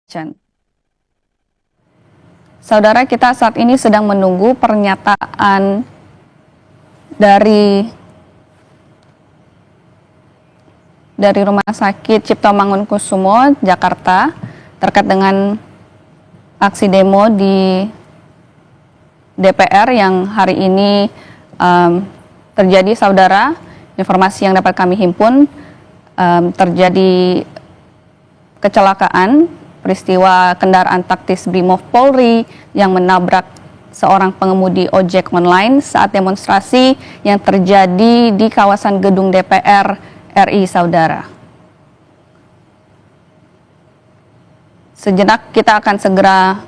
Chan. Saudara, kita saat ini sedang menunggu pernyataan dari Rumah Sakit Cipto Mangunkusumo, Jakarta, terkait dengan aksi demo di DPR yang hari ini terjadi, saudara. Informasi yang dapat kami himpun, terjadi kecelakaan, peristiwa kendaraan taktis Brimob Polri yang menabrak seorang pengemudi ojek online saat demonstrasi yang terjadi di kawasan gedung DPR RI, saudara. Sejenak kita akan segera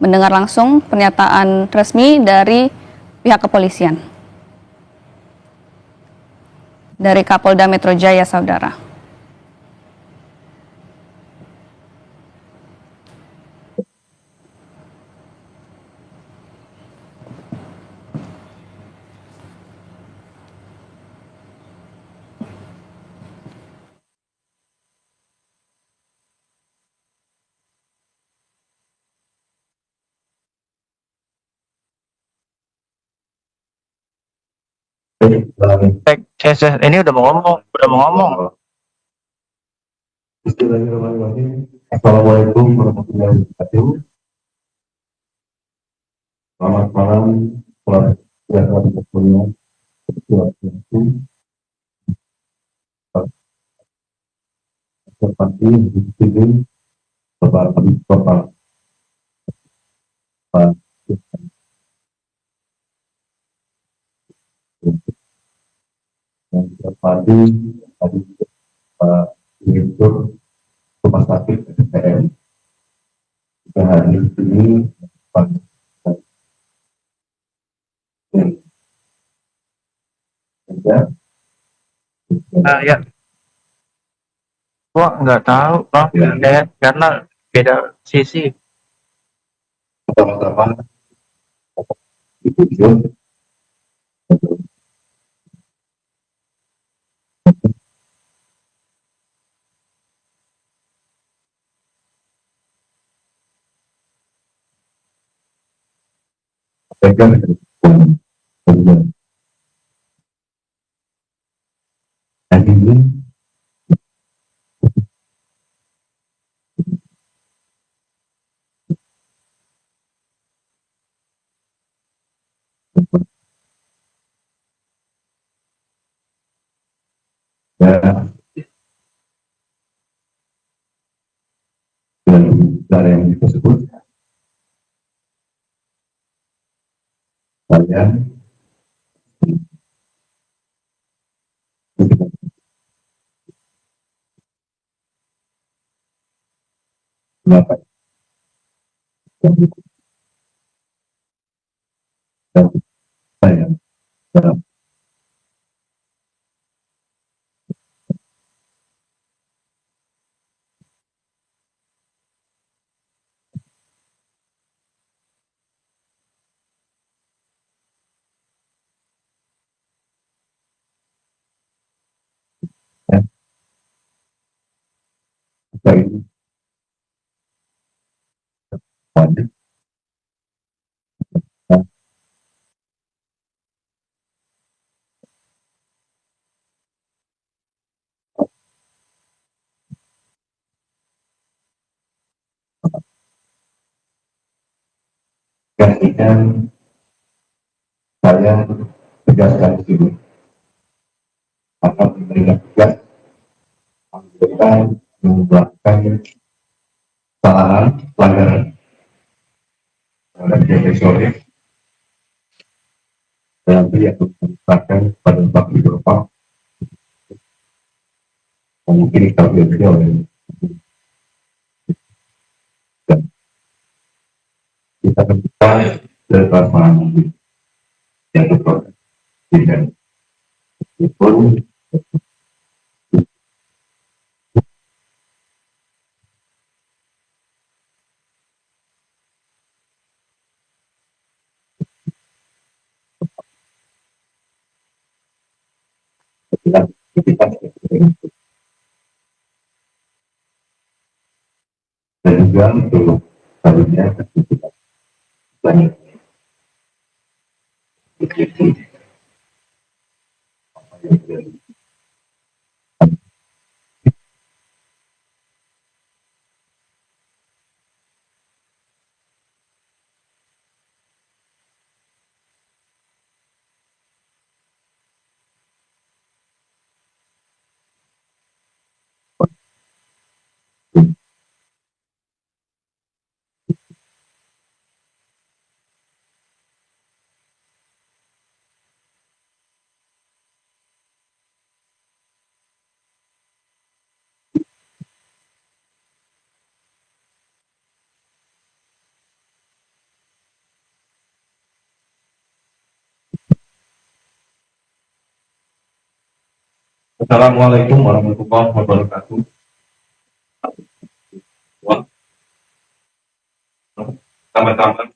mendengar langsung pernyataan resmi dari pihak kepolisian, dari Kapolda Metro Jaya, saudara. Ini udah mau ngomong. Bismillahirrahmanirrahim. Assalamualaikum warahmatullahi wabarakatuh. Selamat malam, selamat siang, semuanya. Seperti di sini, Bapak yang terpadu tadi Pak Direktur Rumah Sakit SPM pada hari ini Pak Ya, gua nggak tahu bang, karena beda sisi. pertama-tama itu John sampaikan hari ini ya, dari yang tersebut saya kenapa dan saya dalam ya, apa ini wajib gantikan saya tegaskan di sini akan menerima tugas anggota yang melakukan kesalahan pelanggaran terhadap sore dan yang menyebabkan pada waktu berupa mungkin kalau dia oleh dan kita terbuka dari transparansi yang berproses dan meskipun kita dan juga untuk selanjutnya kita banyak diskusi apa yang terjadi. Assalamualaikum warahmatullahi wabarakatuh. Teman-teman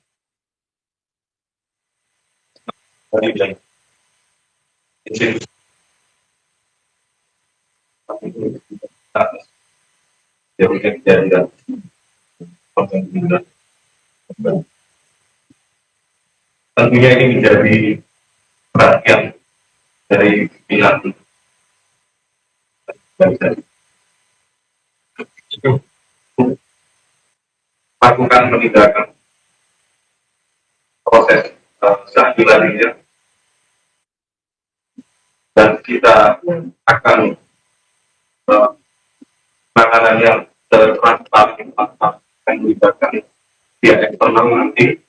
dari bidang institusi dan tentunya ini menjadi perhatian dari pihak dan lakukan penindakan proses selanjutnya dan kita akan penanganan yang transparan akan melibatkan pihak eksternal nanti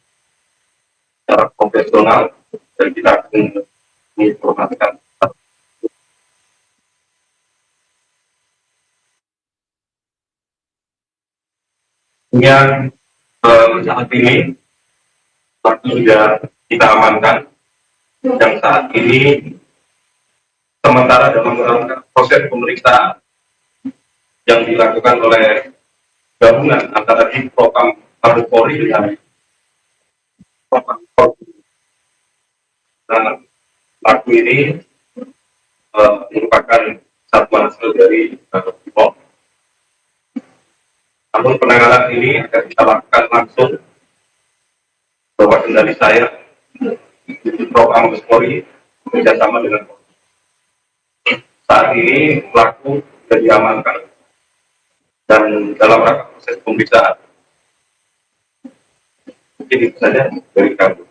secara profesional dan kita akan menginformasikan yang saat ini sudah kita amankan yang saat ini sementara dalam proses pemeriksaan yang dilakukan oleh gabungan antara di Propam Mabes Polri dengan Propam Polri. Nah, pelaku ini merupakan satuan hasil dari Brimob. Namun penanganan ini akan kita lakukan langsung bahwa kendali saya di Propam Mabes Polri bekerjasama dengan Polri. Saat ini pelaku sudah diamankan dan dalam rangka proses pemeriksaan. Mungkin itu saja dari kami.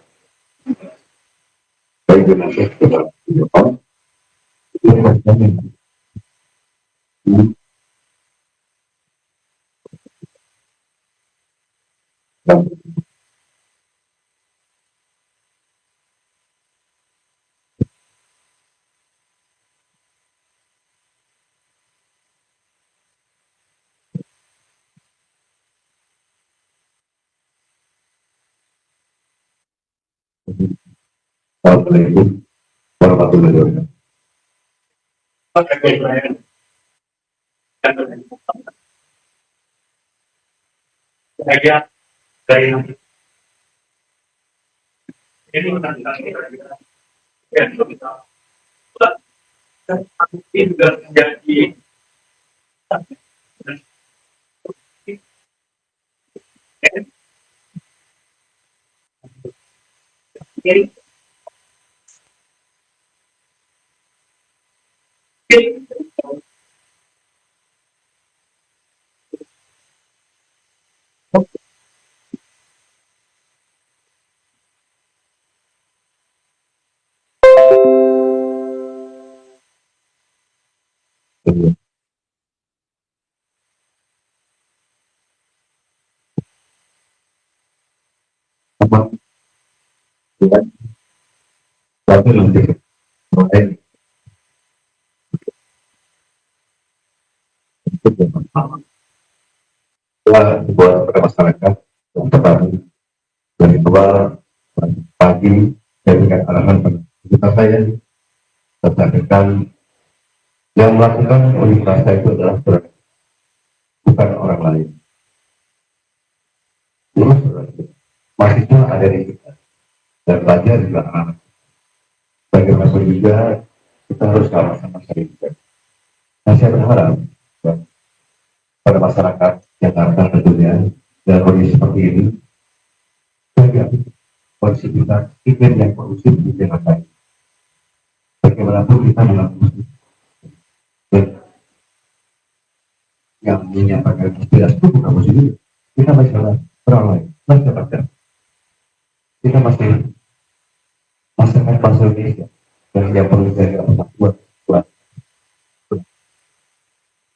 Baik, terima kasih. Assalamualaikum warahmatullahi wabarakatuh. saya dari ini sudah menjadi Apa? Ya, tapi lebih baik untuk yang pertama. Buat pada masyarakat yang terbangun dari awal pagi dan dengan arahan kita saya tersampaikan yang melakukan unjuk rasa itu adalah bukan orang lain. Terus mahasiswa ada di kita dan pelajar juga anak. Bagaimanapun juga kita harus sama-sama serius. Nah, saya berharap pada masyarakat Jakarta tentunya dalam kondisi seperti ini, agar kondisi kita iklim yang kondusif di Jakarta. Bagaimanapun kita melakukan yang menyampaikan aspirasi itu bukan positif. Kita masih orang lain, masih baca. Kita masih masyarakat bangsa Indonesia yang perlu saya buat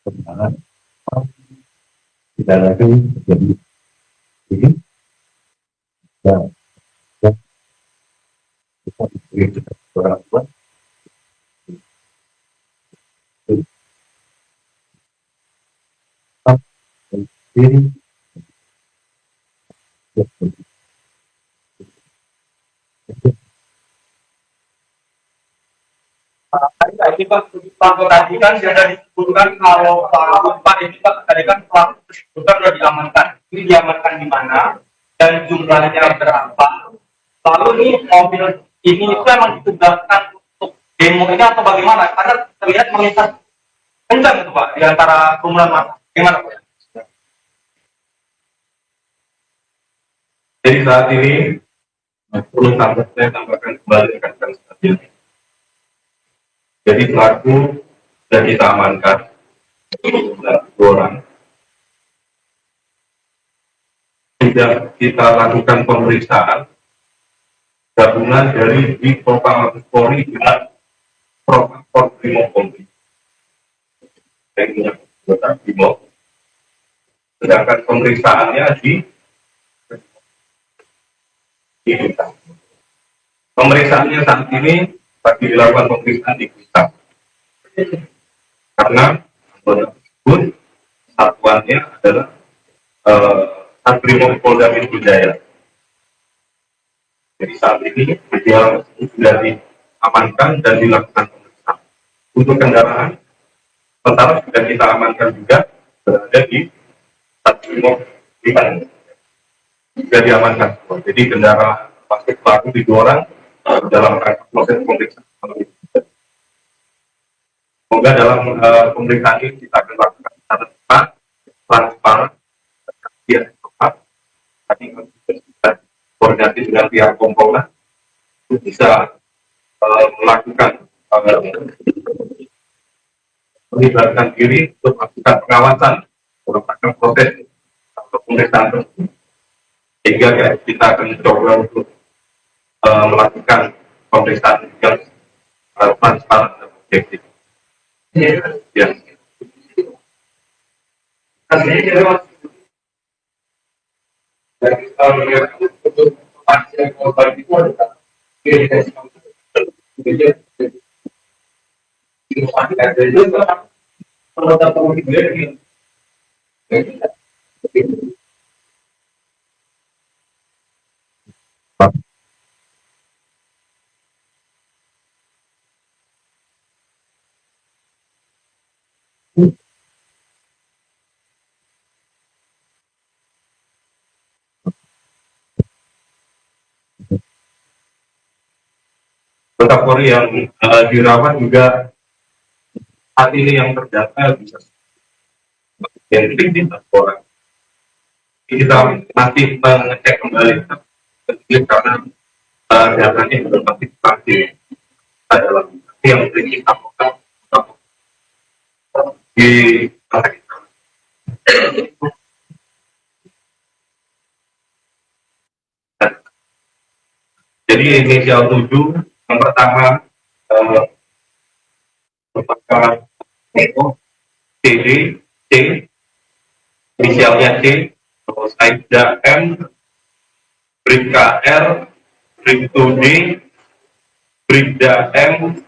kebenaran tidak lagi terjadi ini dan kita bisa orang tua ini Tadi Pak tadi kan sudah disebutkan kalau Pak ini Pak tadi kan pelaku tersebut sudah diamankan. Ini diamankan di mana dan jumlahnya berapa? Lalu nih mobil ini itu emang ditugaskan untuk demo ini atau bagaimana? Karena terlihat mengincar kencang itu Pak di antara kerumunan massa. Gimana Pak? Jadi saat ini perlu saya tambahkan kembali rekan-rekan sekalian. Jadi pelaku sudah kita amankan 2 orang. Sudah kita lakukan pemeriksaan gabungan dari di Propam Mabes Polri dengan Propam Brimob Polri. Yang punya anggota Brimob. Sedangkan pemeriksaannya di pemeriksaannya saat ini bagi dilakukan pemeriksaan di kita karena anggota tersebut satuannya adalah Brimob Polda Metro Jaya. Jadi saat ini dia sudah diamankan dan dilakukan pemeriksaan. Untuk kendaraan sementara sudah kita amankan juga berada di Brimob di Bandung. Sudah diamankan. Jadi kendaraan pasti pelaku di 2 orang dalam rangka proses pemeriksaan. Semoga dalam pemeriksaan ini kita akan lakukan secara cepat, transparan, dan tepat. Tadi kita koordinasi dengan pihak Kompolnas untuk bisa melakukan melibatkan diri untuk melakukan pengawasan, melakukan proses pemeriksaan tersebut. Sehingga kita akan mencoba untuk melakukan pemeriksaan yang transparan dan objektif. Ya. Anggota Polri yang dirawat juga saat ini yang terdata bisa di orang. Kita masih mengecek kembali karena datanya belum pasti adalah yang kita di jadi inisial 7 yang pertama merupakan CD C inisialnya C, terus Aibda M, Bribka R, Bribtu D, Bribda M,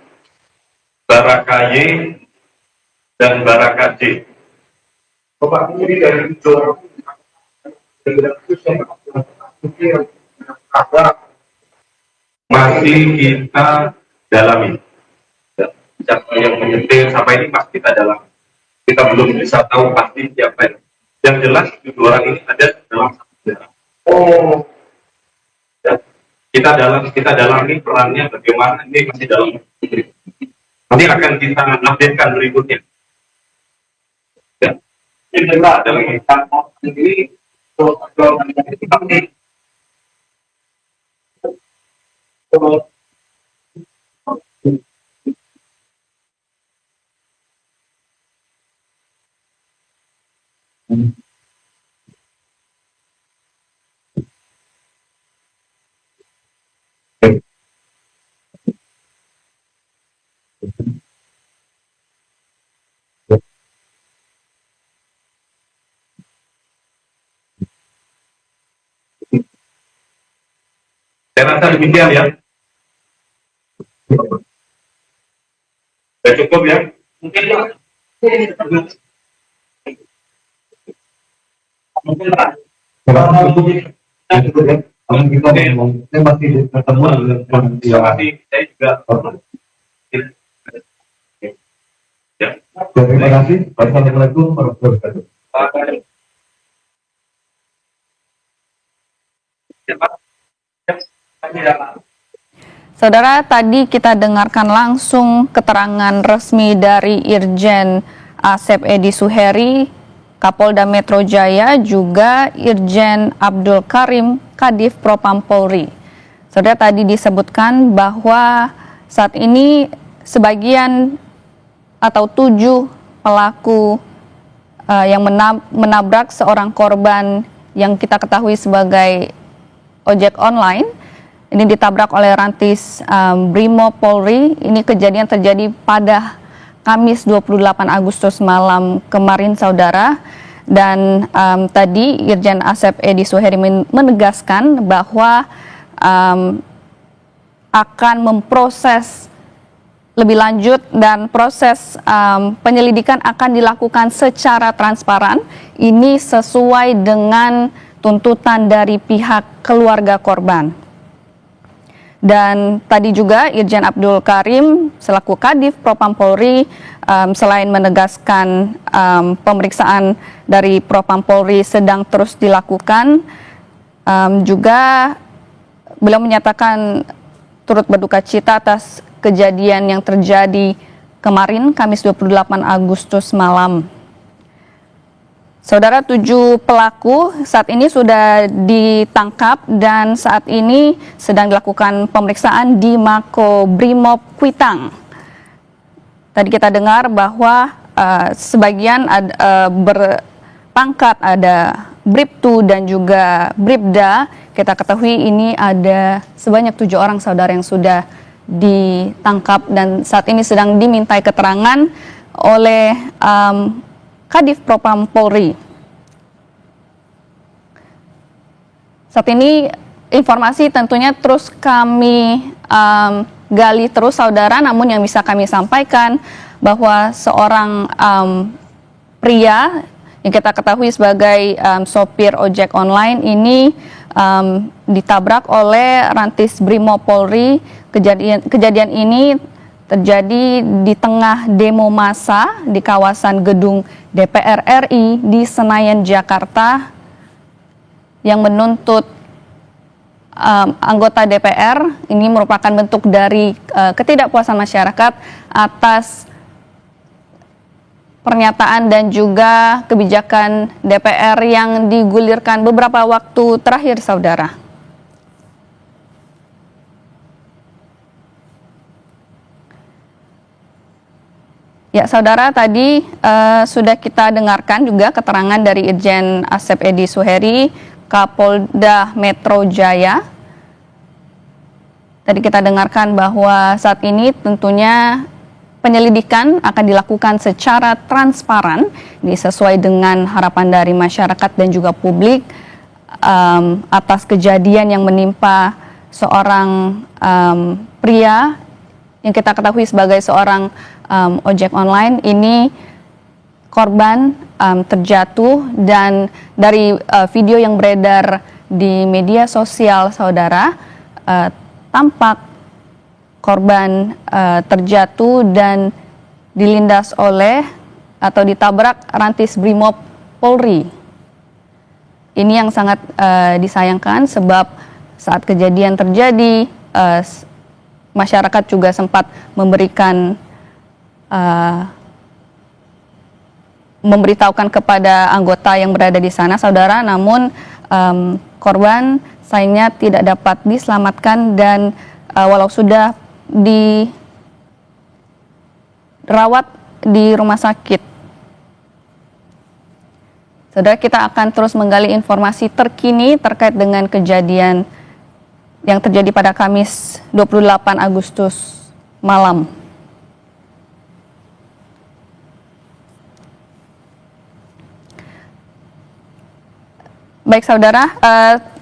Baraka Y, dan Baraka J. Bapak ini dari masih kita dalami. Siapa yang menyetir sampai ini masih kita dalami. Kita belum bisa tahu pasti siapa yang. Yang jelas 7 orang ini ada dalam satu kendaraan. Oh, ya. Kita dalami perannya bagaimana, ini masih dalam. Nanti akan kita updatekan berikutnya. Ya. Ini dalam sendiri Saya rasa demikian ya. Sudah cukup ya. Mungkin Kalau kita ngomong, saya masih ketemu dengan terima kasih. Saya juga. Ya. Terima kasih. Wassalamualaikum warahmatullahi wabarakatuh. Saudara, tadi kita dengarkan langsung keterangan resmi dari Irjen Asep Edi Suheri, Kapolda Metro Jaya, juga Irjen Abdul Karim, Kadif Propam Polri. Saudara, tadi disebutkan bahwa saat ini sebagian atau 7 pelaku yang menabrak seorang korban yang kita ketahui sebagai ojek online, ini ditabrak oleh Rantis Brimob Polri. Ini kejadian terjadi pada Kamis 28 Agustus malam kemarin, saudara. Dan tadi Irjen Asep Edi Suheri menegaskan bahwa akan memproses lebih lanjut dan proses penyelidikan akan dilakukan secara transparan. Ini sesuai dengan tuntutan dari pihak keluarga korban. Dan tadi juga Irjen Abdul Karim selaku Kadif Propam Polri selain menegaskan pemeriksaan dari Propam Polri sedang terus dilakukan, juga beliau menyatakan turut berduka cita atas kejadian yang terjadi kemarin Kamis 28 Agustus malam. Saudara, 7 pelaku saat ini sudah ditangkap dan saat ini sedang dilakukan pemeriksaan di Mako Brimob Kuitang. Tadi kita dengar bahwa sebagian berpangkat ada Bribtu dan juga Bribda. Kita ketahui ini ada sebanyak 7 orang, saudara, yang sudah ditangkap dan saat ini sedang dimintai keterangan oleh Kadif Propam Polri. Saat ini informasi tentunya terus kami gali terus, saudara, namun yang bisa kami sampaikan bahwa seorang pria yang kita ketahui sebagai sopir ojek online ini ditabrak oleh Rantis Brimob Polri. Kejadian ini terjadi di tengah demo massa di kawasan gedung DPR RI di Senayan, Jakarta, yang menuntut anggota DPR. Ini merupakan bentuk dari ketidakpuasan masyarakat atas pernyataan dan juga kebijakan DPR yang digulirkan beberapa waktu terakhir, saudara. Ya, saudara, tadi sudah kita dengarkan juga keterangan dari Irjen Asep Edi Suheri, Kapolda Metro Jaya. Tadi kita dengarkan bahwa saat ini tentunya penyelidikan akan dilakukan secara transparan, ini sesuai dengan harapan dari masyarakat dan juga publik atas kejadian yang menimpa seorang pria yang kita ketahui sebagai seorang ojek online. Ini korban terjatuh dan dari video yang beredar di media sosial, saudara, tampak korban terjatuh dan dilindas oleh atau ditabrak Rantis Brimob Polri. Ini yang sangat disayangkan sebab saat kejadian terjadi masyarakat juga sempat memberikan memberitahukan kepada anggota yang berada di sana, saudara, namun korban sayangnya tidak dapat diselamatkan dan walau sudah dirawat di rumah sakit. Saudara, kita akan terus menggali informasi terkini terkait dengan kejadian yang terjadi pada Kamis 28 Agustus malam. Baik saudara,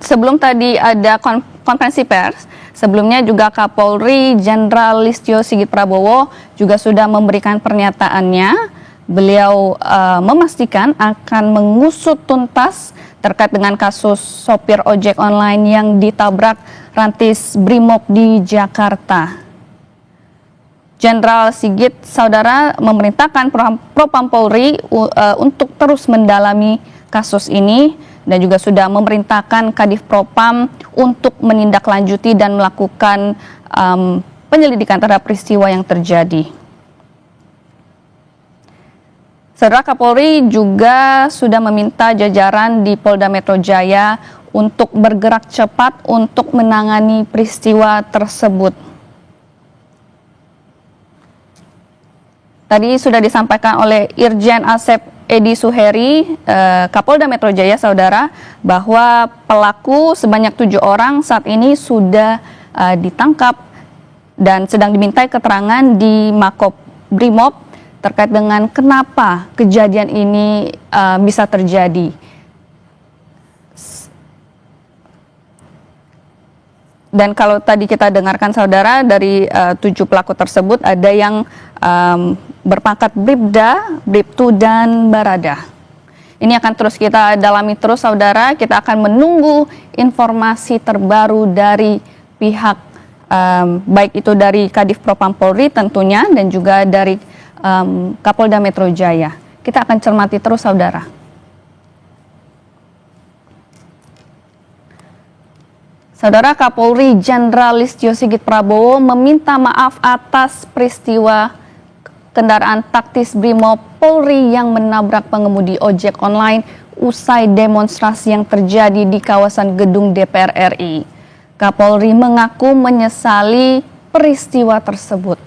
sebelum tadi ada konferensi pers, sebelumnya juga Kapolri Jenderal Listio Sigit Prabowo juga sudah memberikan pernyataannya. Beliau memastikan akan mengusut tuntas terkait dengan kasus sopir ojek online yang ditabrak rantis Brimob di Jakarta. Jenderal Sigit, saudara, memerintahkan Propam Polri untuk terus mendalami kasus ini dan juga sudah memerintahkan Kadif Propam untuk menindaklanjuti dan melakukan penyelidikan terhadap peristiwa yang terjadi. Saudara, Kapolri juga sudah meminta jajaran di Polda Metro Jaya untuk bergerak cepat untuk menangani peristiwa tersebut. Tadi sudah disampaikan oleh Irjen Asep Edi Suheri, Kapolda Metro Jaya, saudara, bahwa pelaku sebanyak 7 orang saat ini sudah ditangkap dan sedang dimintai keterangan di Mako Brimob terkait dengan kenapa kejadian ini bisa terjadi. Dan kalau tadi kita dengarkan saudara, dari 7 pelaku tersebut ada yang berpangkat Bribda, Bribtu, dan Barada. Ini akan terus kita dalami terus saudara, kita akan menunggu informasi terbaru dari pihak baik itu dari Kadif Propam Polri tentunya dan juga dari Kapolda Metro Jaya. Kita akan cermati terus saudara. Saudara, Kapolri Jenderal Listio Sigit Prabowo meminta maaf atas peristiwa kendaraan taktis Brimob Polri yang menabrak pengemudi ojek online usai demonstrasi yang terjadi di kawasan gedung DPR RI. Kapolri mengaku menyesali peristiwa tersebut.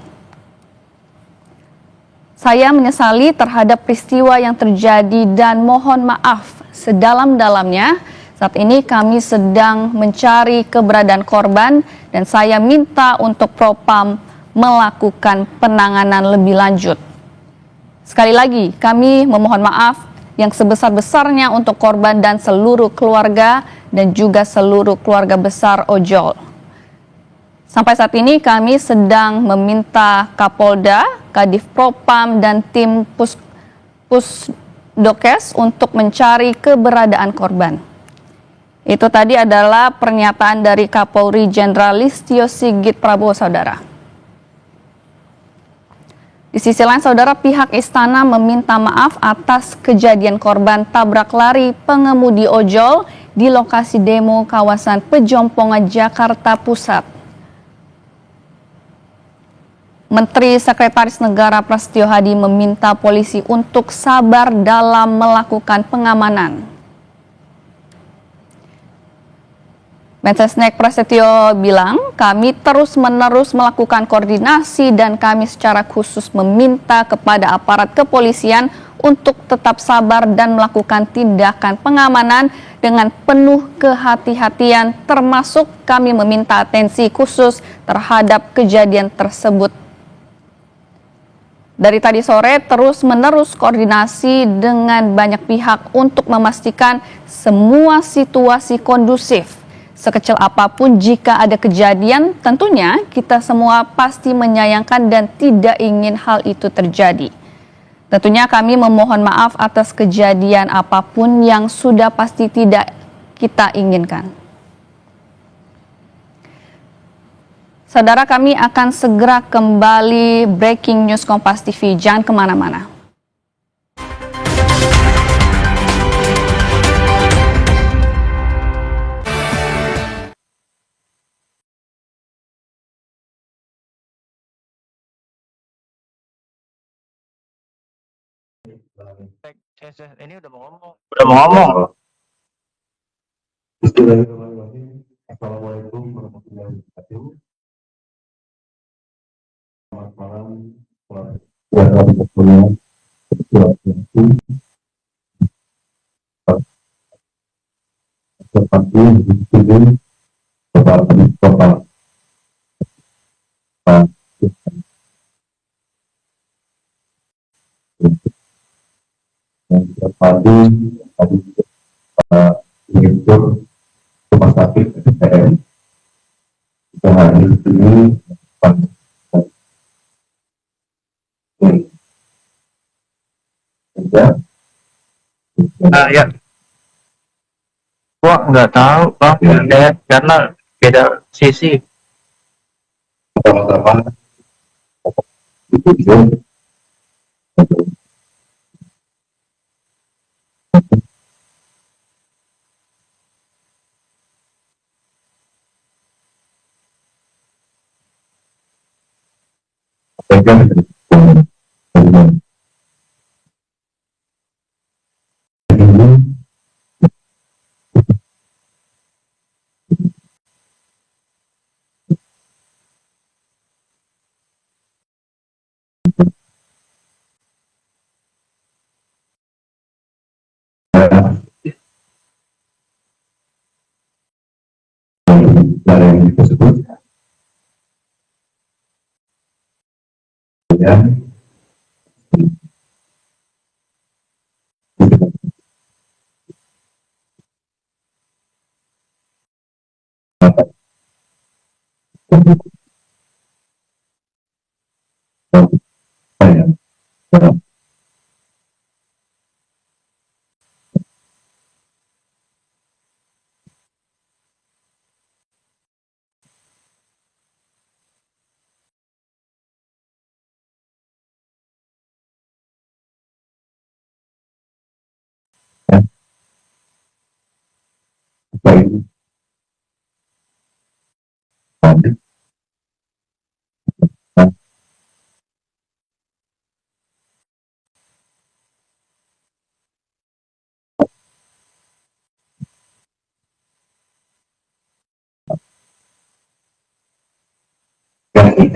Saya menyesali terhadap peristiwa yang terjadi dan mohon maaf sedalam-dalamnya. Saat ini kami sedang mencari keberadaan korban dan saya minta untuk Propam melakukan penanganan lebih lanjut. Sekali lagi, kami memohon maaf yang sebesar-besarnya untuk korban dan seluruh keluarga dan juga seluruh keluarga besar ojol. Sampai saat ini kami sedang meminta Kapolda, Kadif Propam, dan tim Pusdokes untuk mencari keberadaan korban. Itu tadi adalah pernyataan dari Kapolri Jenderal Listio Sigit Prabowo, saudara. Di sisi lain, saudara, pihak istana meminta maaf atas kejadian korban tabrak lari pengemudi ojol di lokasi demo kawasan Pejompongan, Jakarta Pusat. Menteri Sekretaris Negara Prasetyo Hadi meminta polisi untuk sabar dalam melakukan pengamanan. Mensesnek Prasetyo bilang, kami terus-menerus melakukan koordinasi dan kami secara khusus meminta kepada aparat kepolisian untuk tetap sabar dan melakukan tindakan pengamanan dengan penuh kehati-hatian, termasuk kami meminta atensi khusus terhadap kejadian tersebut. Dari tadi sore terus-menerus koordinasi dengan banyak pihak untuk memastikan semua situasi kondusif. Sekecil apapun jika ada kejadian, tentunya kita semua pasti menyayangkan dan tidak ingin hal itu terjadi. Tentunya kami memohon maaf atas kejadian apapun yang sudah pasti tidak kita inginkan. Saudara, kami akan segera kembali breaking news Kompas TV. Jangan kemana-mana. Ini udah mau ngomong. Udah mau ngomong. Bismillahirrahmanirrahim. Assalamualaikum warahmatullahi wabarakatuh. Selamat malam. Tadi direktur rumah sakit SPM kita hari ini Ya, gua nggak tahu bang, karena beda sisi. pertama-tama itu pegang dari tersebut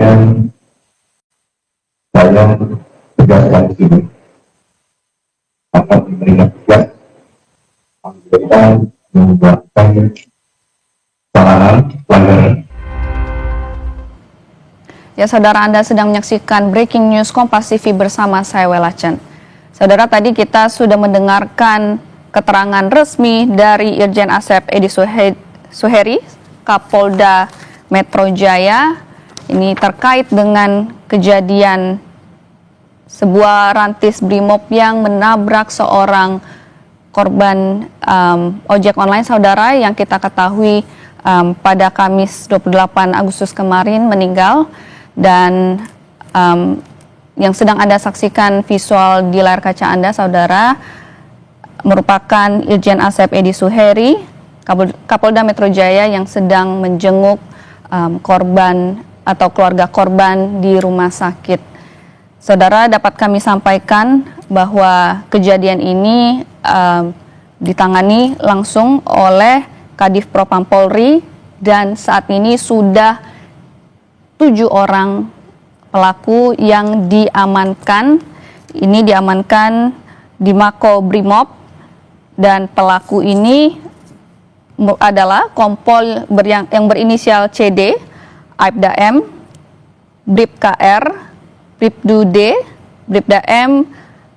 dan yang saya tegaskan di sini akan diberikan tugas anggota membuatkan kesalahan pelanggaran. Ya, saudara, Anda sedang menyaksikan Breaking News Kompas TV bersama saya Welachen. Saudara, tadi kita sudah mendengarkan keterangan resmi dari Irjen Asep Edi Suheri, Kapolda Metro Jaya. Ini terkait dengan kejadian sebuah rantis brimob yang menabrak seorang korban ojek online, saudara, yang kita ketahui pada Kamis 28 Agustus kemarin meninggal. Dan yang sedang Anda saksikan visual di layar kaca Anda, saudara, merupakan Irjen Asep Edi Suheri, Kapolda Metro Jaya, yang sedang menjenguk korban atau keluarga korban di rumah sakit. Saudara, dapat kami sampaikan bahwa kejadian ini ditangani langsung oleh Kadif Propam Polri, dan saat ini sudah 7 orang pelaku yang diamankan. Ini diamankan di Mako Brimob, dan pelaku ini adalah Kompol yang berinisial CD, Aibda M, Bribka R, Bribdu D, Bribda M,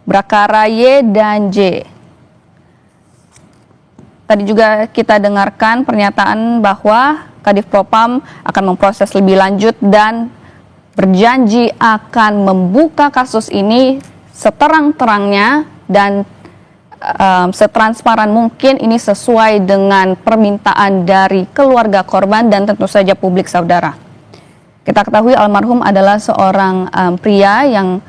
Brakara Y, dan J. Tadi juga kita dengarkan pernyataan bahwa Kadif Propam akan memproses lebih lanjut dan berjanji akan membuka kasus ini seterang-terangnya dan setransparan mungkin, ini sesuai dengan permintaan dari keluarga korban dan tentu saja publik, saudara. Kita ketahui almarhum adalah seorang pria yang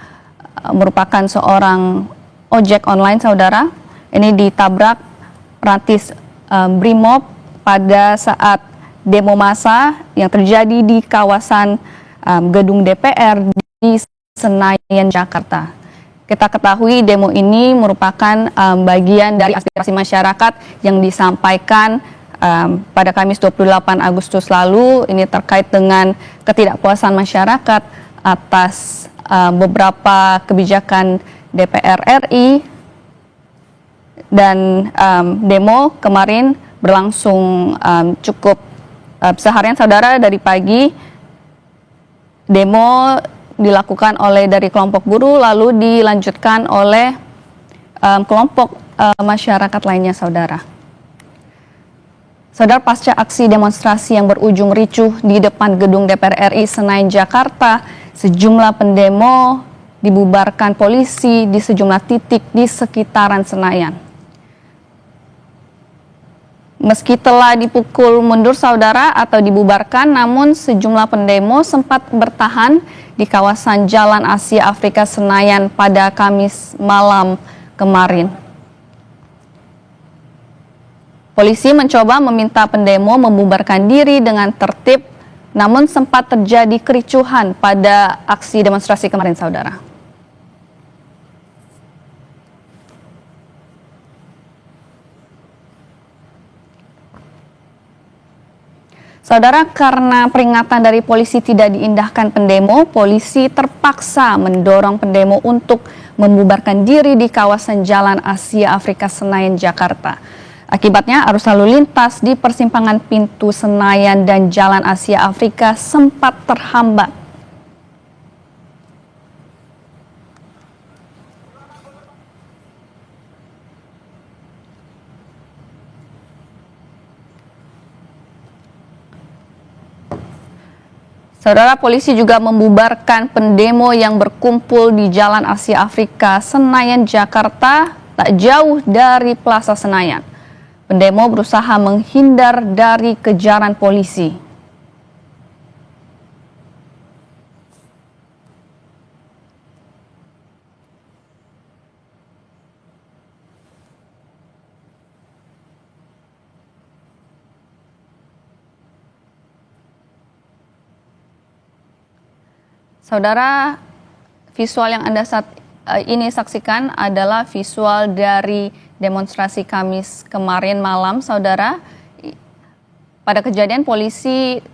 merupakan seorang ojek online, saudara. Ini ditabrak rantis brimob pada saat demo massa yang terjadi di kawasan gedung DPR di Senayan, Jakarta. Kita ketahui demo ini merupakan bagian dari aspirasi masyarakat yang disampaikan pada Kamis 28 Agustus lalu. Ini terkait dengan ketidakpuasan masyarakat atas beberapa kebijakan DPR RI, dan demo kemarin berlangsung cukup seharian, saudara. Dari pagi demo dilakukan oleh dari kelompok buruh, lalu dilanjutkan oleh kelompok masyarakat lainnya, saudara. Saudara, pasca aksi demonstrasi yang berujung ricuh di depan gedung DPR RI Senayan, Jakarta, sejumlah pendemo dibubarkan polisi di sejumlah titik di sekitaran Senayan. Meski telah dipukul mundur, saudara, atau dibubarkan, namun sejumlah pendemo sempat bertahan di kawasan Jalan Asia Afrika Senayan pada Kamis malam kemarin. Polisi mencoba meminta pendemo membubarkan diri dengan tertib, namun sempat terjadi kericuhan pada aksi demonstrasi kemarin, saudara. Saudara, karena peringatan dari polisi tidak diindahkan pendemo, polisi terpaksa mendorong pendemo untuk membubarkan diri di kawasan Jalan Asia Afrika Senayan, Jakarta. Akibatnya, arus lalu lintas di persimpangan Pintu Senayan dan Jalan Asia Afrika sempat terhambat. Saudara, polisi juga membubarkan pendemo yang berkumpul di Jalan Asia Afrika Senayan, Jakarta, tak jauh dari Plaza Senayan. Pendemo berusaha menghindar dari kejaran polisi. Saudara, visual yang Anda saat ini saksikan adalah visual dari demonstrasi Kamis kemarin malam, saudara. Pada kejadian, polisi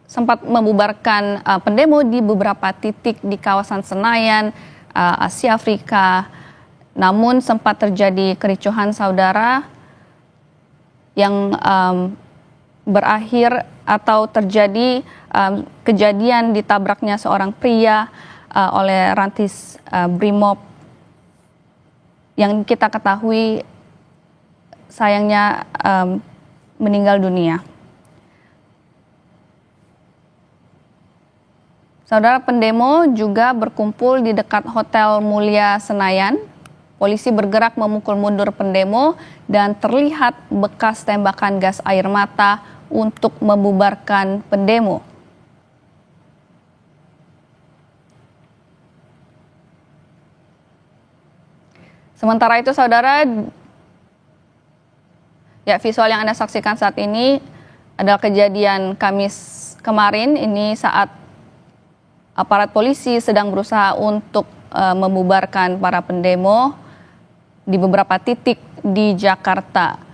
sempat membubarkan pendemo di beberapa titik di kawasan Senayan, Asia Afrika. Namun sempat terjadi kericuhan, saudara, yang berakhir atau terjadi kejadian ditabraknya seorang pria oleh Rantis Brimob yang kita ketahui sayangnya meninggal dunia. Saudara, pendemo juga berkumpul di dekat Hotel Mulia Senayan. Polisi bergerak memukul mundur pendemo dan terlihat bekas tembakan gas air mata untuk membubarkan pendemo. Sementara itu, saudara, ya, visual yang Anda saksikan saat ini adalah kejadian Kamis kemarin. Ini saat aparat polisi sedang berusaha untuk membubarkan para pendemo di beberapa titik di Jakarta.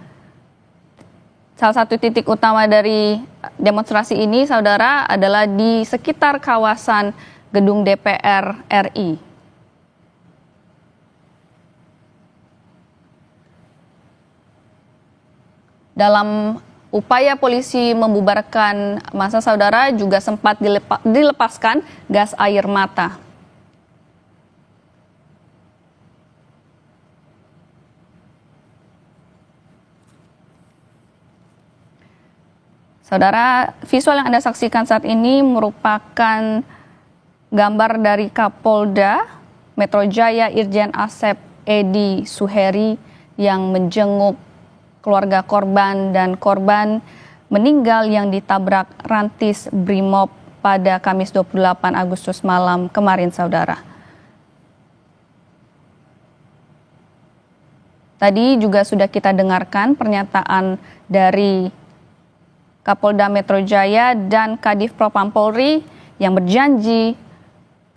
Salah satu titik utama dari demonstrasi ini, saudara, adalah di sekitar kawasan gedung DPR RI. Dalam upaya polisi membubarkan massa, saudara, juga sempat dilepaskan gas air mata. Saudara, visual yang Anda saksikan saat ini merupakan gambar dari Kapolda Metro Jaya Irjen Asep Edi Suheri yang menjenguk keluarga korban dan korban meninggal yang ditabrak Rantis Brimob pada Kamis 28 Agustus malam kemarin, saudara. Tadi juga sudah kita dengarkan pernyataan dari Kapolda Metro Jaya dan Kadif Propam Polri yang berjanji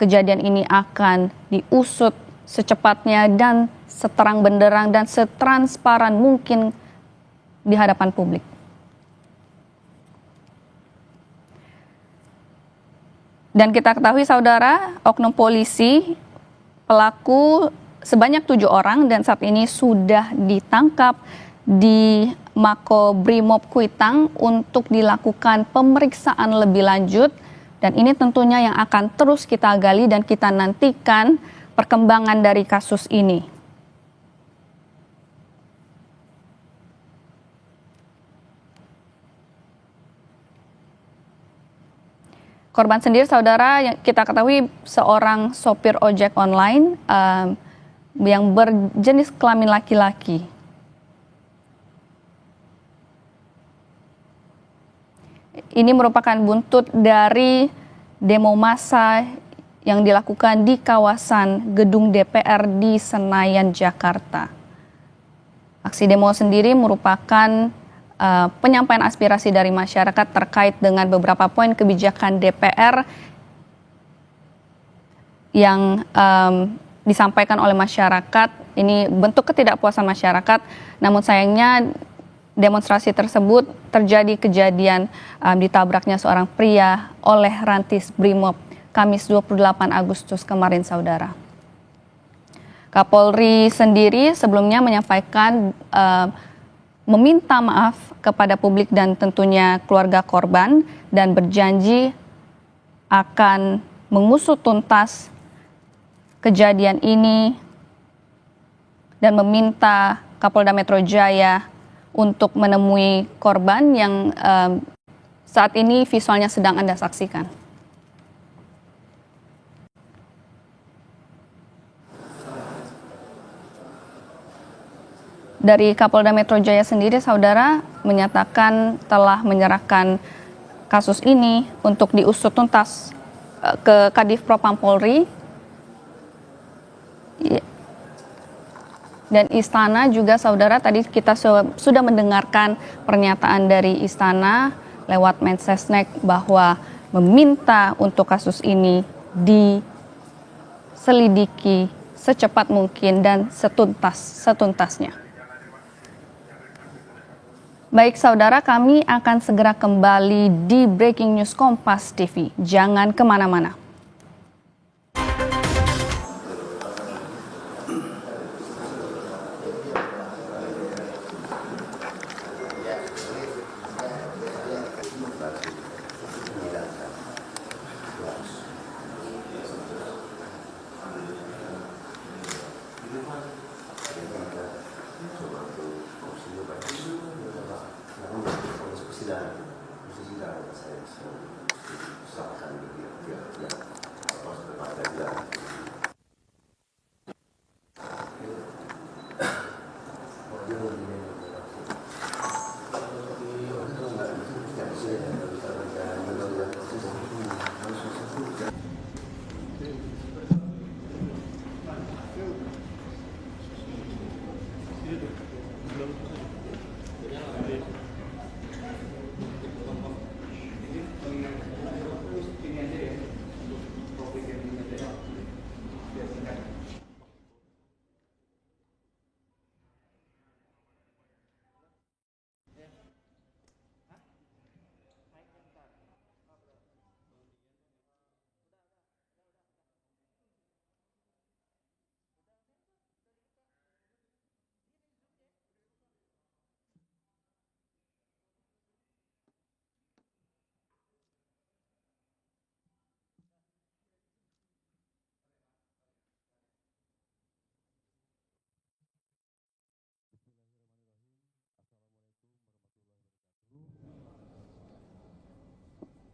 kejadian ini akan diusut secepatnya dan seterang benderang dan setransparan mungkin di hadapan publik. Dan kita ketahui saudara, oknum polisi pelaku sebanyak 7 orang dan saat ini sudah ditangkap di Mako Brimob Kuitang untuk dilakukan pemeriksaan lebih lanjut, dan ini tentunya yang akan terus kita gali dan kita nantikan perkembangan dari kasus ini. Korban sendiri saudara yang kita ketahui seorang sopir ojek online yang berjenis kelamin laki-laki. Ini merupakan buntut dari demo massa yang dilakukan di kawasan gedung DPR di Senayan, Jakarta. Aksi demo sendiri merupakan penyampaian aspirasi dari masyarakat terkait dengan beberapa poin kebijakan DPR yang disampaikan oleh masyarakat. Ini bentuk ketidakpuasan masyarakat, namun sayangnya demonstrasi tersebut terjadi kejadian ditabraknya seorang pria oleh Rantis Brimob Kamis 28 Agustus kemarin saudara. Kapolri sendiri sebelumnya menyampaikan meminta maaf kepada publik dan tentunya keluarga korban dan berjanji akan mengusut tuntas kejadian ini dan meminta Kapolda Metro Jaya untuk menemui korban yang saat ini visualnya sedang Anda saksikan. Dari Kapolda Metro Jaya sendiri, saudara, menyatakan telah menyerahkan kasus ini untuk diusut tuntas ke Kadif Propam Polri. Dan Istana juga, saudara, tadi kita sudah mendengarkan pernyataan dari Istana lewat Mensesnek bahwa meminta untuk kasus ini diselidiki secepat mungkin dan setuntasnya. Baik saudara, kami akan segera kembali di Breaking News Kompas TV. Jangan kemana-mana.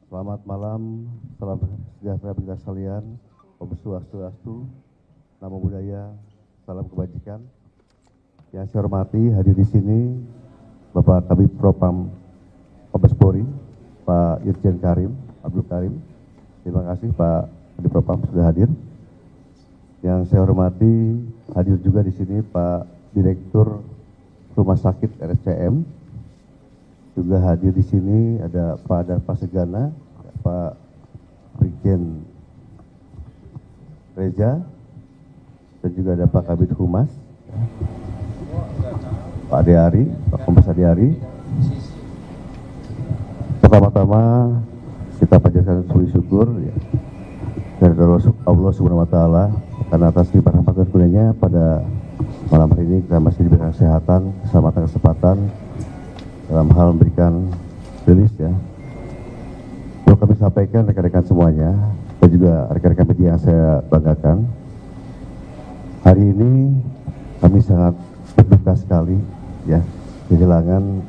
Selamat malam, salam sejahtera bagi kita sekalian, Om Swastiastu, Namo Buddhaya, salam kebajikan. Yang saya hormati hadir di sini Bapak Kabid Propam Mabes Polri, Pak Irjen Karim, Abdul Karim. Terima kasih Pak Kabid Propam sudah hadir. Yang saya hormati hadir juga di sini Pak Direktur Rumah Sakit RSCM. Juga hadir di sini ada Pak Darpa Segana, Pak Brigjen Reza, dan juga ada Pak Kabid Humas, Pak Ade Ari, Pak Kombes Ade Ari. Pertama-tama kita panjatkan puji syukur ya, dari Allah Subhanahu Wa Taala karena atas limpahan rahmat dan kurnianya pada malam hari ini kita masih diberikan kesehatan, keselamatan, kesempatan dalam hal memberikan rilis ya. Perlu kami sampaikan rekan-rekan semuanya dan juga rekan-rekan media yang saya banggakan. Hari ini kami sangat berduka sekali ya kehilangan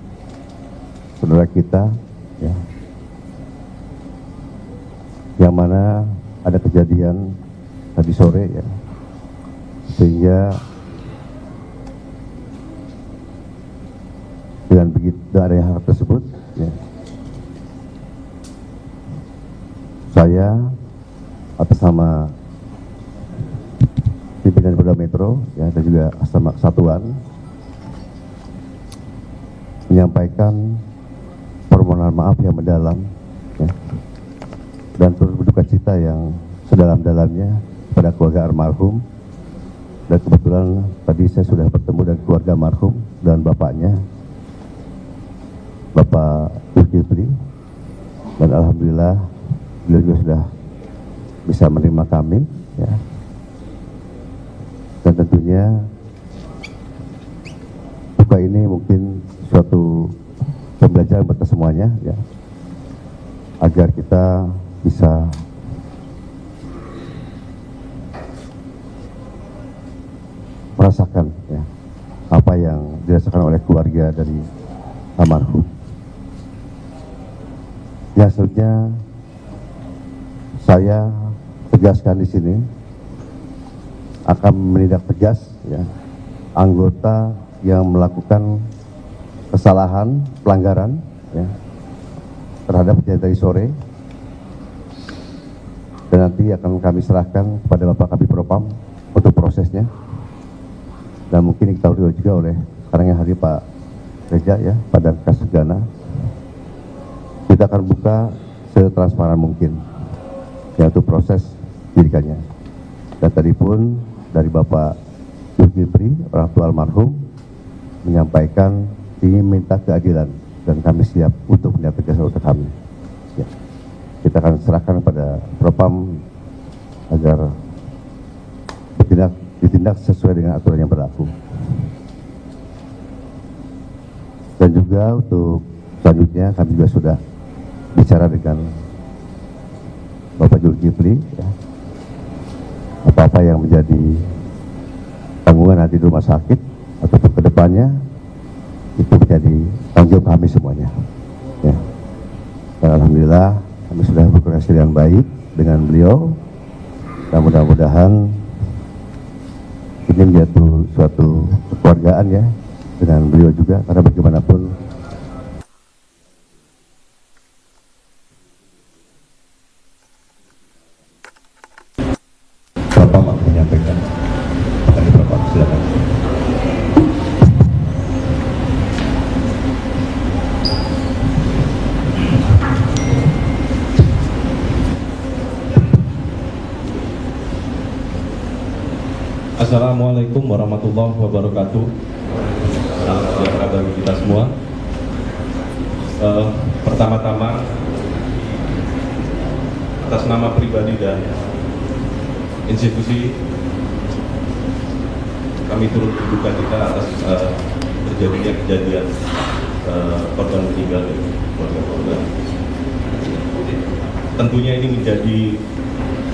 saudara kita ya, yang mana ada kejadian tadi sore ya, sehingga dengan begitu ada hal tersebut ya, saya atas nama pimpinan Polda Metro ya, dan juga sama kesatuan menyampaikan permohonan maaf yang mendalam ya, dan turut berduka cita yang sedalam-dalamnya pada keluarga almarhum. Dan kebetulan tadi saya sudah bertemu dengan keluarga almarhum dan bapaknya, Bapak Zulkifli, dan alhamdulillah beliau juga sudah bisa menerima kami ya. Dan tentunya duka ini mungkin suatu pembelajaran buat kita semuanya ya, agar kita bisa merasakan ya apa yang dirasakan oleh keluarga dari almarhum. Ya, selanjutnya saya tegaskan di sini akan menindak tegas ya anggota yang melakukan kesalahan pelanggaran ya terhadap kejadian tadi sore, dan nanti akan kami serahkan kepada Bapak Kabid Propam untuk prosesnya. Dan mungkin diketahui juga oleh sekarang yang hadir Pak Reja ya, Pak Dankas Segana. Kita akan buka setransparan mungkin ya untuk proses penyidikannya. Dan tadi pun dari Bapak Zulkifli, orang tua almarhum, menyampaikan ingin minta keadilan dan kami siap untuk menindak tegas untuk kami. Ya. Kita akan serahkan pada Propam agar ditindak sesuai dengan aturan yang berlaku. Dan juga untuk selanjutnya kami juga sudah bicara dengan Bapak Zulkifli ya, apa-apa yang menjadi tanggungan nanti di rumah sakit ataupun kedepannya itu menjadi tanggung jawab kami semuanya ya. Dan alhamdulillah kami sudah berkoordinasi dengan baik dengan beliau, dan mudah-mudahan ini menjadi suatu kekeluargaan ya dengan beliau juga, karena bagaimanapun Bapak mau menyampaikan. Tadi Bapak silakan. Assalamualaikum warahmatullahi wabarakatuh. Salam sejahtera bagi kita semua. Pertama-tama atas nama pribadi dan institusi, kami turut berduka cita atas terjadinya kejadian korban meninggal dan keluarga korban. Tentunya ini menjadi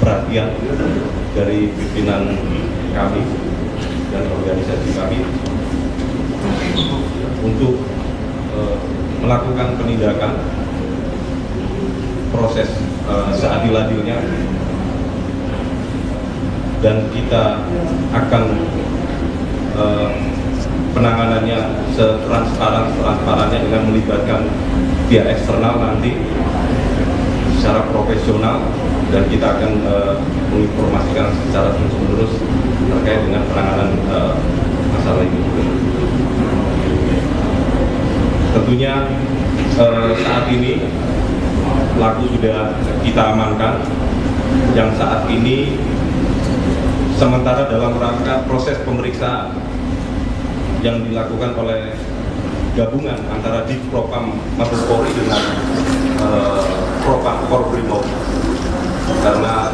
perhatian dari pimpinan kami dan organisasi kami untuk melakukan penindakan proses seadil-adilnya, dan kita akan penanganannya setransparan-transparannya dengan melibatkan pihak eksternal nanti secara profesional, dan kita akan menginformasikan secara terus-menerus terkait dengan penanganan masalah ini. Tentunya saat ini pelaku sudah kita amankan, yang saat ini Sementara dalam rangka proses pemeriksaan yang dilakukan oleh gabungan antara Divpropam Mabes Polri dengan Propam Korbrimob, karena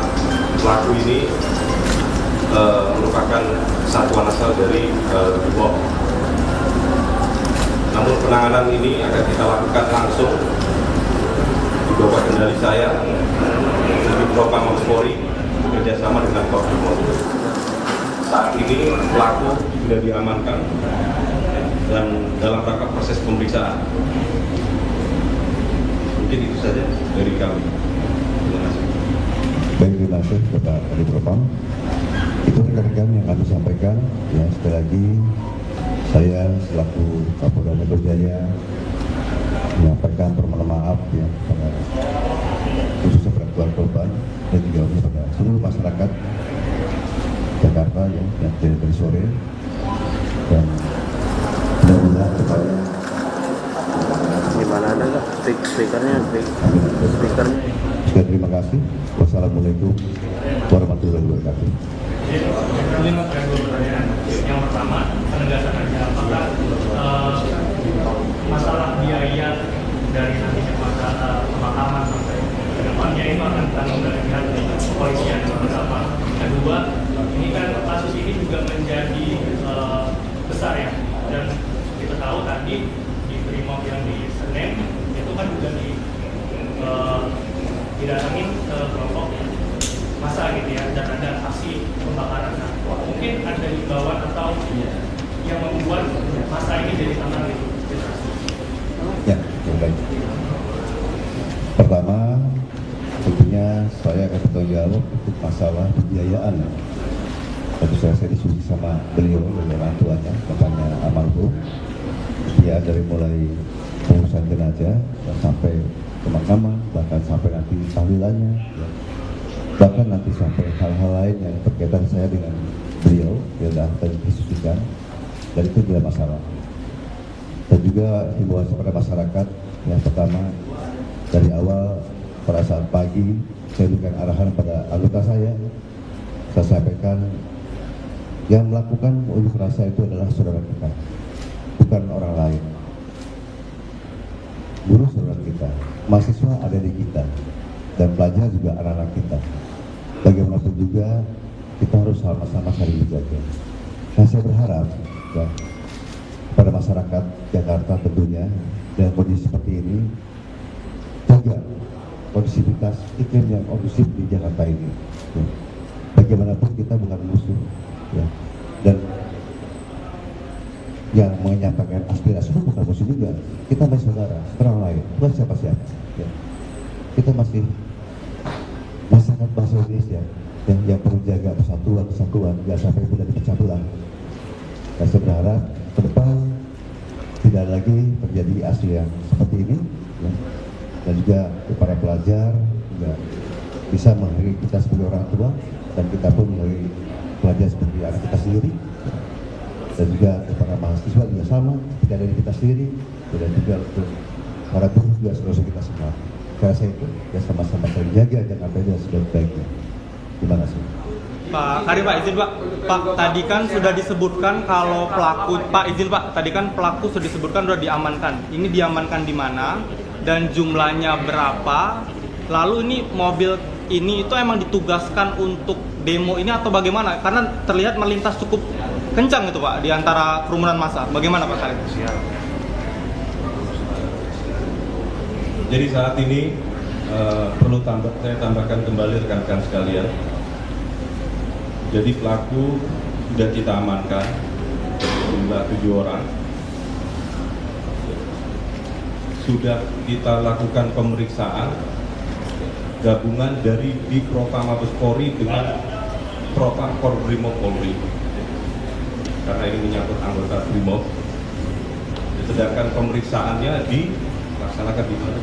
pelaku ini merupakan satuan asal dari Brimob. Namun penanganan ini akan kita lakukan langsung di bawah kendali saya, Divpropam Mabes Polri bekerjasama dengan Korbrimob. Saat ini pelaku sudah diamankan dan dalam rangka proses pemeriksaan. Mungkin itu saja dari kami. Terima kasih. Baik, terima kasih kepada Kadipropam. Itu rekan-rekan yang kami sampaikan. Ya, sekali lagi saya selaku Kapolda Metro Jaya menyampaikan permohonan maaf ya pada khususnya pada keluarga korban dan juga kepada seluruh masyarakat Jakarta ya, yang dari sore, dan mudah-mudahan kepada Gimana ada nggak speakernya? Speakernya. Sekali terima kasih. Wassalamualaikum warahmatullahi wabarakatuh. Ini ada dua pertanyaan. Yang pertama, penegasan aja apakah masalah biaya dari nantinya masalah pemakaman sampai ke depannya itu akan ditanggung dari pihak kepolisian yang bersama. Kedua, ini kan kasus ini juga menjadi besar ya, dan kita tahu tadi di Brimob yang di Senen itu kan juga didatangin kelompok masa gitu ya, dan ada aksi pembakaran. Nah, mungkin ada himbauan atau yang membuat masa ini jadi tantangan itu. Ya, baik. Pertama, tentunya saya akan bertanggung jawab untuk masalah pembiayaan. Tentu saya diskusi sama beliau, dari orang tuanya, bapaknya almarhum. Ya, dari mulai pengurusan jenazah dan sampai pemakaman, bahkan sampai nanti tahlilannya, ya. Bahkan nanti sampai hal-hal lain yang berkaitan saya dengan beliau, ya sudah terdiskusikan, dan itu tidak masalah. Dan juga himbauan kepada masyarakat, yang pertama dari awal pada saat pagi saya berikan arahan pada anggota saya sampaikan yang melakukan unjuk rasa itu adalah saudara kita, bukan orang lain. Guru saudara kita, mahasiswa ada di kita, dan pelajar juga anak-anak kita. Bagaimanapun juga kita harus sama-sama saling menjaga. Nah, saya berharap ya, pada masyarakat Jakarta tentunya dengan kondisi seperti ini, jaga kondisivitas iklim yang kondusif di Jakarta ini. Ya. Bagaimanapun kita bukan musuh, ya. Dan yang menyampaikan aspirasi itu bukan musuh juga. Kita masih saudara, orang lain, bukan siapa-siapa. Ya. Kita masih masyarakat bangsa Indonesia yang perlu jaga persatuan, jangan sampai mudah dipecah belah. Dan saya berharap ke depan tidak lagi terjadi aksi yang seperti ini, ya. Dan juga para pelajar juga bisa menghargai kita sebagai orang tua, dan kita pun menghargai pelajar seperti anak kita sendiri, ya. Dan juga para mahasiswa juga sama, tidak dari kita sendiri, dan juga untuk para guru juga saudara kita semua. Saya rasa itu ya sama-sama saling jaga Jakarta itu sebaik-baiknya. Terima kasih. Pak Karim, Pak izin Pak. Pak, tadi kan sudah disebutkan kalau pelaku, Pak izin Pak, tadi kan pelaku sudah disebutkan sudah diamankan. Ini diamankan di mana dan jumlahnya berapa? Lalu ini mobil ini itu emang ditugaskan untuk demo ini atau bagaimana? Karena terlihat melintas cukup kencang itu Pak di antara kerumunan massa. Bagaimana Pak Karim? Jadi saat ini perlu saya tambahkan kembali rekan-rekan sekalian. Jadi pelaku sudah kita amankan, jumlah 7 orang. Sudah kita lakukan pemeriksaan gabungan dari Divpropam Mabes Polri dengan Propam Korbrimob Polri. Karena ini menyangkut anggota Brimob. Sedangkan pemeriksaannya dilaksanakan di mana?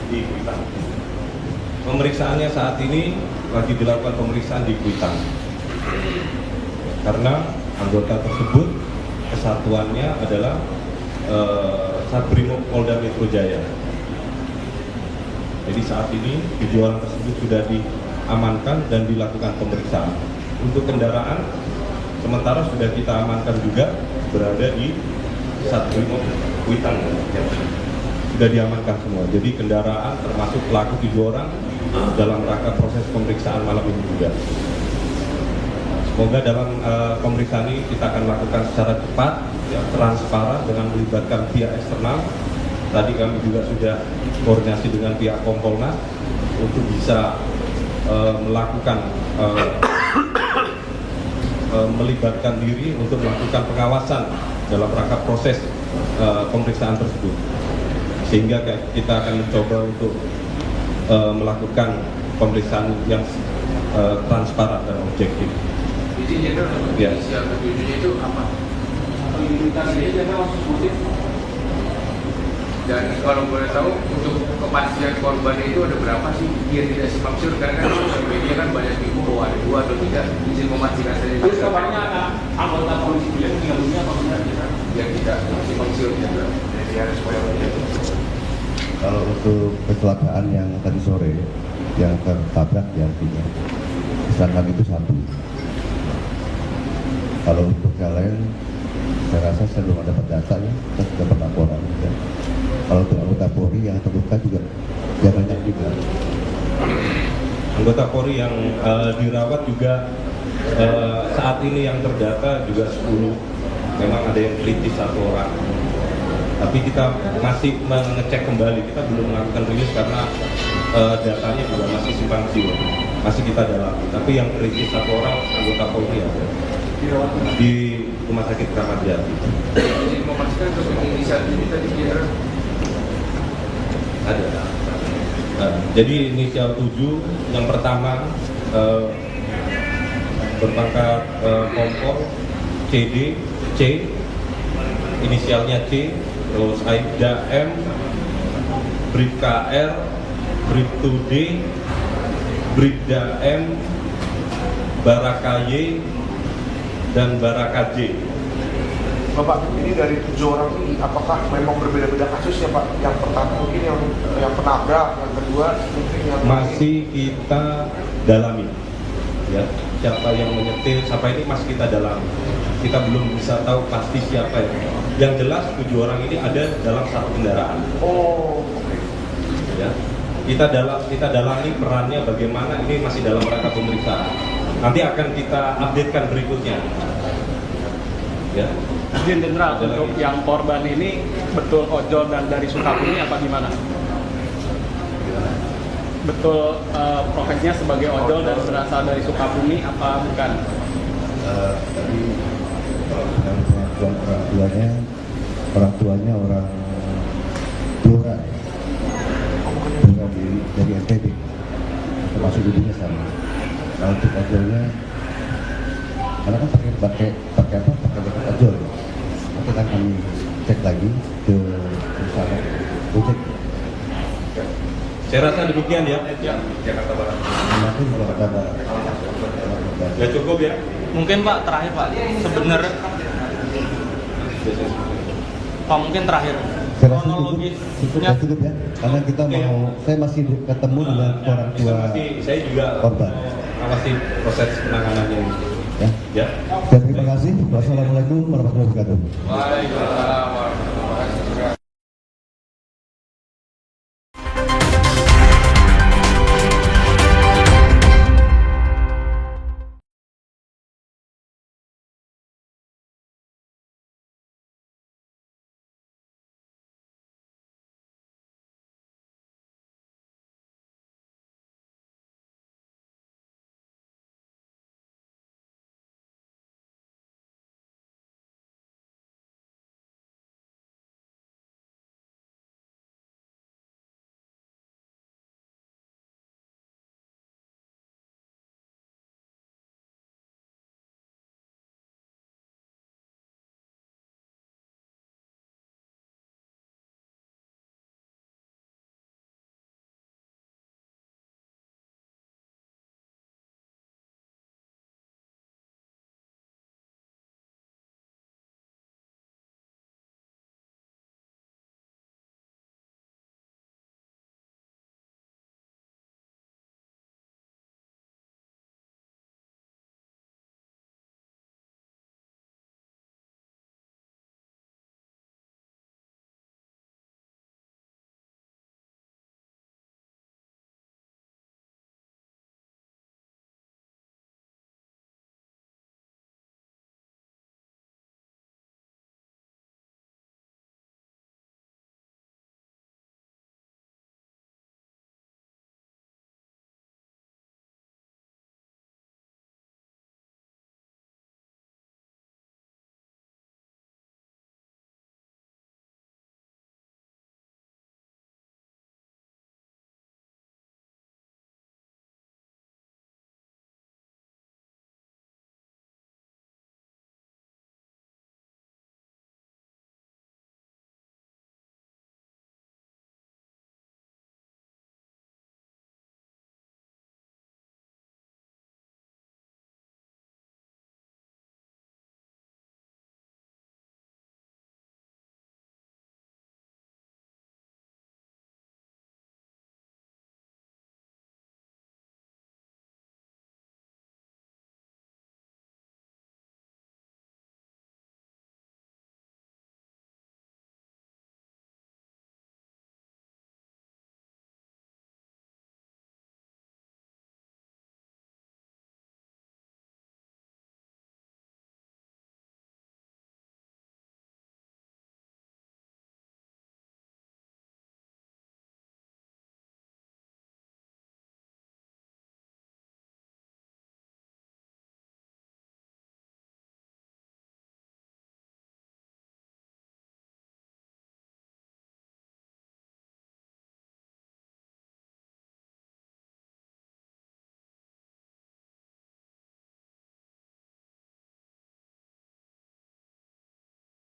Di Kuitang. Pemeriksaannya saat ini lagi dilakukan pemeriksaan di Kuitang. Karena anggota tersebut kesatuannya adalah Satbrimob Polda Metro Jaya. Jadi saat ini 7 orang tersebut sudah diamankan dan dilakukan pemeriksaan. untuk kendaraan sementara sudah kita amankan juga berada di Satrimob Kuitang, ya. Sudah diamankan semua. Jadi kendaraan termasuk pelaku 7 orang dalam rangka proses pemeriksaan malam ini juga. Semoga dalam pemeriksaan ini kita akan lakukan secara cepat, ya, transparan dengan melibatkan pihak eksternal. Tadi kami juga sudah koordinasi dengan pihak Kompolnas untuk bisa melakukan melibatkan diri untuk melakukan pengawasan dalam rangka proses pemeriksaan tersebut, sehingga kita akan mencoba untuk melakukan pemeriksaan yang transparan dan objektif. Izin jenderal, Ya. inisial ketujuhnya itu apa? Identitasnya jenderal maksud motif. Dan kalau boleh tahu untuk kepastian korbannya itu ada berapa sih biar tidak simpang siur, karena kan sosial media kan banyak info bahwa ada 2 atau 3. Izin memastikan saja. Terus kabarnya ada anggota polisi yang meninggal dunia apa benar jenderal? Biar tidak simpang siur jenderal. Jadi harus supaya Kalau untuk kecelakaan yang tadi sore yang tertabrak ya artinya kecelakaan itu 1. Kalau untuk yang lain saya rasa saya belum dapat data ya, kita sudah dapat laporan ya. Kalau untuk anggota Polri yang terluka juga ya banyak juga. Anggota Polri yang dirawat juga saat ini yang terdata juga 10. Memang ada yang kritis 1 orang. Tapi kita masih mengecek kembali, kita belum melakukan rilis karena datanya juga masih simpang siur, masih kita dalami. Tapi yang kritis 1 orang anggota Polri ada di Rumah Sakit Kramat Jati. izin memastikan untuk inisial ini tadi jenderal. Ada. Jadi inisial 7 yang pertama berpangkat kompol CD C, inisialnya C, terus Aibda M, Bribka R, Bribtu D, Bribda M, Baraka Y, dan Baraka J. Bapak, ini dari 7 orang ini apakah memang berbeda-beda kasusnya Pak? Yang pertama mungkin yang penabrak, yang kedua mungkin yang Masih kita dalami, ya, siapa yang menyetir, siapa ini masih kita dalami. Kita belum bisa tahu pasti siapa ya. Yang jelas 7 orang ini ada dalam 1 kendaraan. Oh, Ya, kita dalami perannya bagaimana, ini masih dalam rangka pemeriksaan. Nanti akan kita updatekan berikutnya. Ya. Izin jenderal, Ada untuk lagi. yang korban ini betul ojol dan dari Sukabumi apa gimana? Betul profesinya sebagai ojol dan berasal dari Sukabumi apa bukan? Tadi kalau dengan pengakuan orang tuanya orang Blora dari NTB, termasuk ibunya sama. Kalau untuk ojolnya, karena kan pakai jaket ojol, nanti akan kami cek lagi ke perusahaan ojek. Saya rasa demikian ya. Jakarta Barat. Nanti kalau ada Ya cukup ya. Mungkin Pak terakhir Pak, sebenarnya Pak mungkin terakhir saya rasa kronologisnya cukup ya, karena kita mau, saya masih ketemu dengan orang tua Saya juga korban. awasi proses penanganannya. Ya. Ya. Dan terima kasih. Wassalamualaikum warahmatullahi wabarakatuh. Baik.